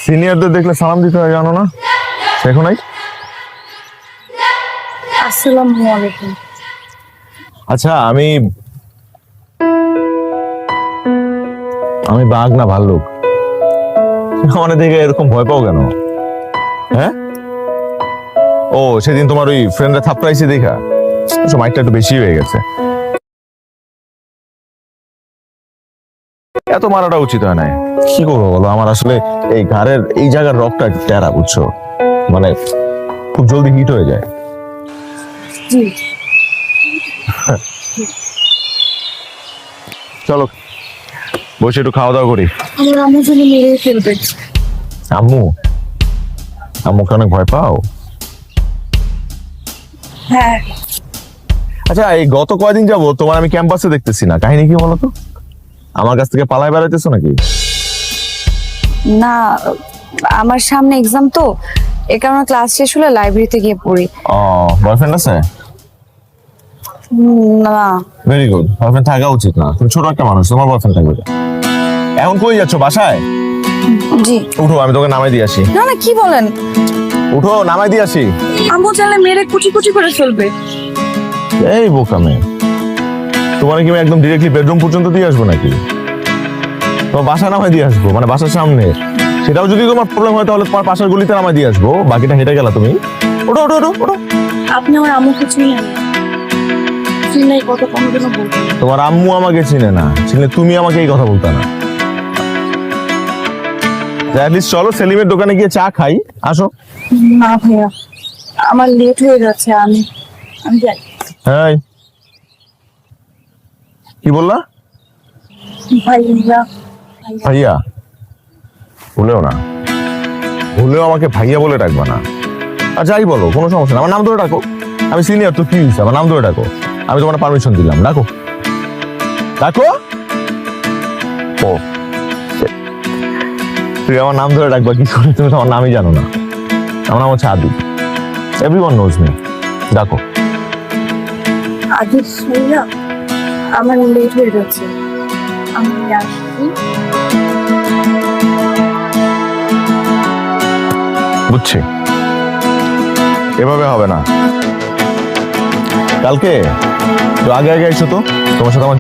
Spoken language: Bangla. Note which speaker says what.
Speaker 1: সিনিয়রদের দেখলে সালাম দিতে হয়, জানো না? শেখো নাই?
Speaker 2: আসসালামু আলাইকুম।
Speaker 1: আচ্ছা, আমি বাঘ না ভাল্লুক? মানে দেখে এরকম ভয় পাও কেন? হ্যাঁ, ও সেদিন তোমার ওই ফ্রেন্ডরা থাপড়াইছে দেখা মাইকটা একটু বেশি হয়ে গেছে। এত মারাটা উচিত হয় না। কি করবো বলো, আমার আসলে এই ঘাড়ের এই জায়গার রগটা টেরা, বুঝছো? মানে খুব জলদি হিট হয়ে যায়। চলো বসে একটু খাওয়া দাওয়া করি।
Speaker 2: আমার আম্মু জন্য মেরে ফেলবে।
Speaker 1: আম্মু? আম্মুকে অনেক ভয় পাও?
Speaker 2: হ্যাঁ।
Speaker 1: আচ্ছা, এই গত কয়দিন যাবো তোমার আমি ক্যাম্পাসে দেখতেছি না, কাহিনী কি বলো তো? আমার কাছ থেকে পালায় বেড়াইতেছো নাকি?
Speaker 2: না, আমার সামনে এক্সাম তো, এ কারণে ক্লাস শেষ হলে লাইব্রেরিতে গিয়ে পড়ি।
Speaker 1: ও, বয়ফ্রেন্ড আছে?
Speaker 2: না।
Speaker 1: ভেরি গুড, বয়ফ্রেন্ড থাকা উচিত না, তুমি ছোট একটা মানুষ, তোমার বয়ফ্রেন্ড থাকবে। এখন কই যাচ্ছ, বাসায়?
Speaker 2: জি।
Speaker 1: উঠো, আমি তোকে নামাই দিয়ে আসি।
Speaker 2: না না, কি বলেন?
Speaker 1: উঠো, নামাই দিয়ে আসি।
Speaker 2: আম্মু চাইলে মেরে কুচি কুচি করে ফেলবে।
Speaker 1: এই বোকা মেয়ে, তোমার কি আমি একদম ডিরেক্টলি বেডরুম পর্যন্ত দিয়ে আসবো নাকি? তোমার বাসা নামাই দিয়ে আসবো, মানে বাসার সামনে। সেটাও যদি তোমার প্রবলেম হয় তাহলে তোমার পাশের গলিতে নামাই দিয়ে আসবো, বাকিটা হেঁটে গেলা তুমি। ওঠো ওঠো ওঠো ওঠো।
Speaker 2: আপনি আমার আম্মুকে চিনেন? চিনাই কত কম যেন বলতেন।
Speaker 1: তোমার আম্মু আমাকে চিনে না, চিনলে তুমি আমাকে এই কথা বলতে না। অ্যাটলিস্ট চলো সেলিমের দোকানে গিয়ে চা খাই, আসো।
Speaker 2: না ভাইয়া, আমার লেট হয়ে যাচ্ছে, আমি যাই।
Speaker 1: হ্যাঁ, কি বললা?
Speaker 2: ভাইয়া।
Speaker 1: ভাইয়া ভুলেও না, ভুলেও আমাকে ভাইয়া বলে ডাকবা না। আর যাই বলো কোনো সমস্যা না, আমার নাম ধরে ডাকো। আমি সিনিয়র তো, কি হয়েছে? আমার নাম ধরে ডাকো, আমি তোমার পারমিশন দিলাম, ডাকো ডাকো। ও, তুই আমার নাম ধরে ডাকবা কি করে? তুমি তো আমার নামই জানো না। আমার নাম হচ্ছে আদি, এভরিওয়ান নোজ মি, ডাকো।
Speaker 2: আদি ভাইয়া, আমার লেট হয়ে যাচ্ছে, আমি আসছি।
Speaker 1: বুঝছি, এভাবে হবে না। কালকে একটু আগে আগে এসো তো, তোমার সাথে আমার